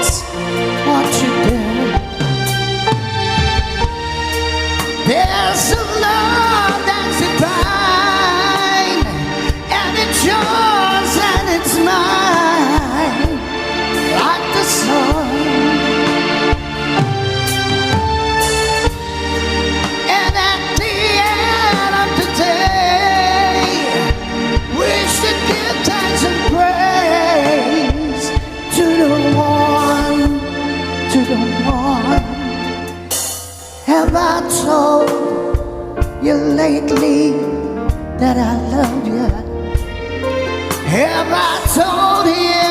that's what you do. There's a love that's divine, and it's yours and it's mine, like the sun. And at the end of the day, we should give thanks and praise to the one. Have I told you lately that I love you? Have I told you